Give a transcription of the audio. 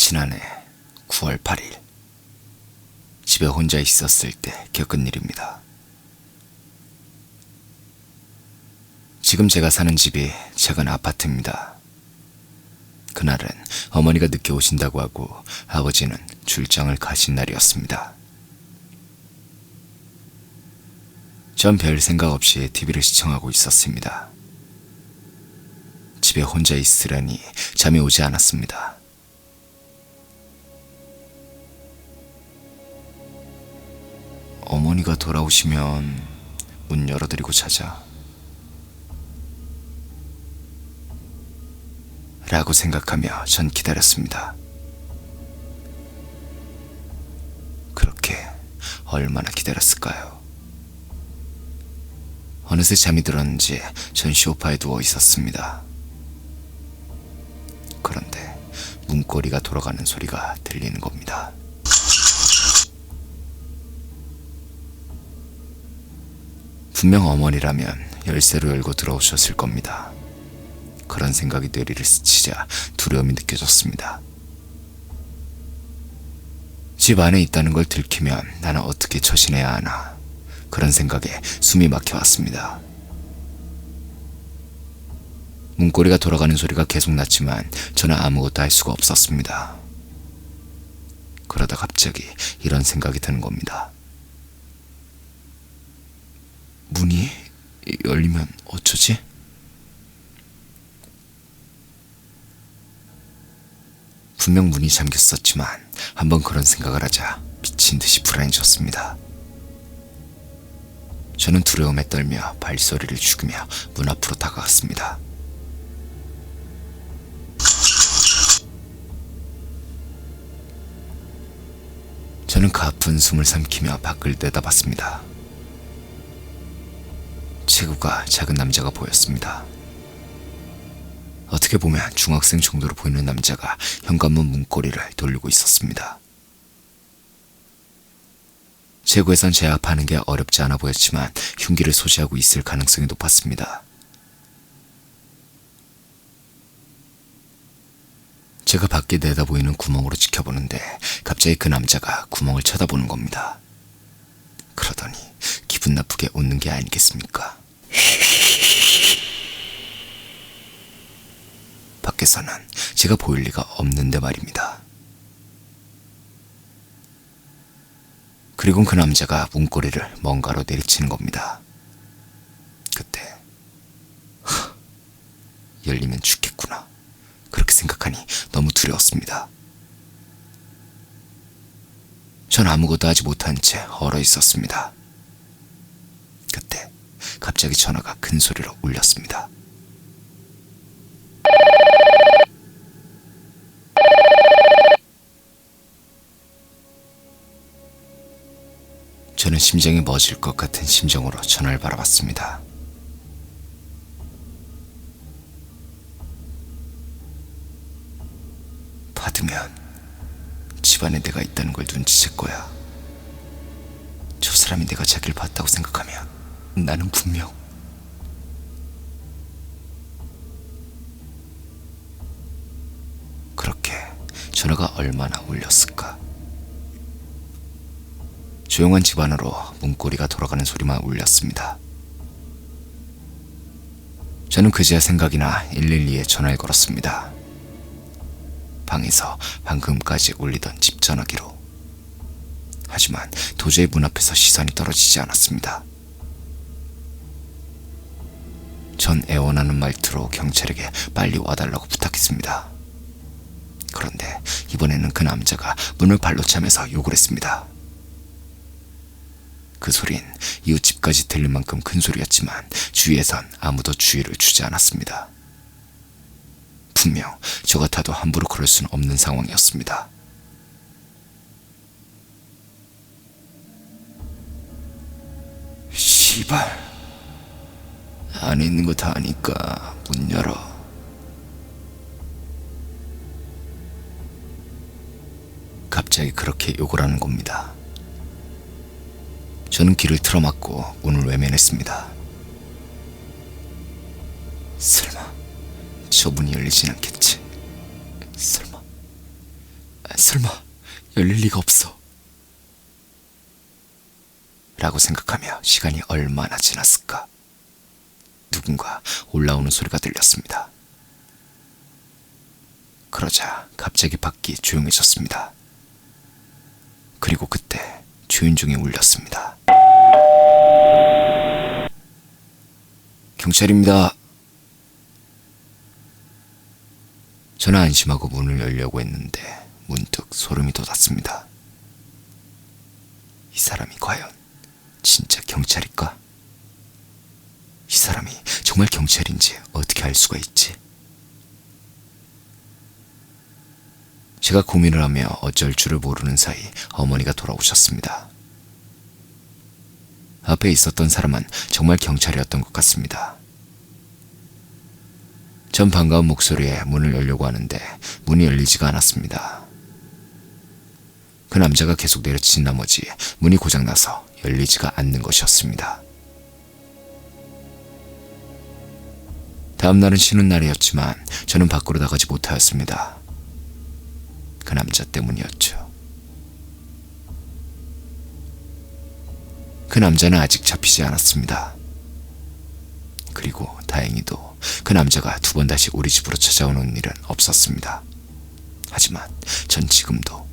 지난해 9월 8일 집에 혼자 있었을 때 겪은 일입니다. 지금 제가 사는 집이 작은 아파트입니다. 그날은 어머니가 늦게 오신다고 하고 아버지는 출장을 가신 날이었습니다. 전 별 생각 없이 TV를 시청하고 있었습니다. 집에 혼자 있으려니 잠이 오지 않았습니다. 어머니가 돌아오시면 문 열어드리고 자자 라고 생각하며 전 기다렸습니다. 그렇게 얼마나 기다렸을까요? 어느새 잠이 들었는지 전 소파에 누워 있었습니다. 그런데 문고리가 돌아가는 소리가 들리는 겁니다. 분명 어머니라면 열쇠로 열고 들어오셨을 겁니다. 그런 생각이 뇌리를 스치자 두려움이 느껴졌습니다. 집 안에 있다는 걸 들키면 나는 어떻게 처신해야 하나, 그런 생각에 숨이 막혀왔습니다. 문고리가 돌아가는 소리가 계속 났지만 저는 아무것도 할 수가 없었습니다. 그러다 갑자기 이런 생각이 드는 겁니다. 문이 열리면 어쩌지? 분명 문이 잠겼었지만 한번 그런 생각을 하자 미친 듯이 불안해졌습니다. 저는 두려움에 떨며 발소리를 죽이며 문 앞으로 다가갔습니다. 저는 가쁜 숨을 삼키며 밖을 내다봤습니다. 체구가 작은 남자가 보였습니다. 어떻게 보면 중학생 정도로 보이는 남자가 현관문 문고리를 돌리고 있었습니다. 체구에선 제압하는 게 어렵지 않아 보였지만 흉기를 소지하고 있을 가능성이 높았습니다. 제가 밖에 내다보이는 구멍으로 지켜보는데 갑자기 그 남자가 구멍을 쳐다보는 겁니다. 그러더니 기분 나쁘게 웃는 게 아니겠습니까? 밖에서는 제가 보일 리가 없는데 말입니다. 그리고 그 남자가 문고리를 뭔가로 내리치는 겁니다. 그때 열리면 죽겠구나, 그렇게 생각하니 너무 두려웠습니다. 전 아무것도 하지 못한 채 얼어 있었습니다. 그때 갑자기 전화가 큰 소리로 울렸습니다. 저는 심장이 멎을 것 같은 심정으로 전화를 바라봤습니다. 받으면 집안에 내가 있다는 걸 눈치챌 거야. 저 사람이 내가 자기를 봤다고 생각하면 나는 분명 그렇게 전화가 얼마나 울렸을까. 조용한 집 안으로 문고리가 돌아가는 소리만 울렸습니다. 저는 그제야 생각이 나 112에 전화를 걸었습니다. 방에서 방금까지 울리던 집 전화기로. 하지만 도저히 문 앞에서 시선이 떨어지지 않았습니다. 전 애원하는 말투로 경찰에게 빨리 와달라고 부탁했습니다. 그런데 이번에는 그 남자가 문을 발로 차면서 욕을 했습니다. 그 소린 이웃집까지 들릴 만큼 큰 소리였지만 주위에선 아무도 주의를 주지 않았습니다. 분명 저 같아도 함부로 그럴 수는 없는 상황이었습니다. 씨발, 안에 있는 거 다 아니까 문 열어. 갑자기 그렇게 욕을 하는 겁니다. 저는 귀를 틀어막고 문을 외면했습니다. 설마 저 문이 열리진 않겠지? 설마. 설마 열릴 리가 없어 라고 생각하며 시간이 얼마나 지났을까. 누군가 올라오는 소리가 들렸습니다. 그러자 갑자기 밖이 조용해졌습니다. 그리고 그때 주인중이 울렸습니다. 경찰입니다. 저는 안심하고 문을 열려고 했는데 문득 소름이 돋았습니다. 이 사람이 과연 진짜 경찰일까? 이 사람이 정말 경찰인지 어떻게 알 수가 있지? 제가 고민을 하며 어쩔 줄을 모르는 사이 어머니가 돌아오셨습니다. 앞에 있었던 사람은 정말 경찰이었던 것 같습니다. 전 반가운 목소리에 문을 열려고 하는데 문이 열리지가 않았습니다. 그 남자가 계속 내려치신 나머지 문이 고장나서 열리지가 않는 것이었습니다. 다음 날은 쉬는 날이었지만 저는 밖으로 나가지 못하였습니다. 그 남자 때문이었죠. 그 남자는 아직 잡히지 않았습니다. 그리고 다행히도 그 남자가 두 번 다시 우리 집으로 찾아오는 일은 없었습니다. 하지만 전 지금도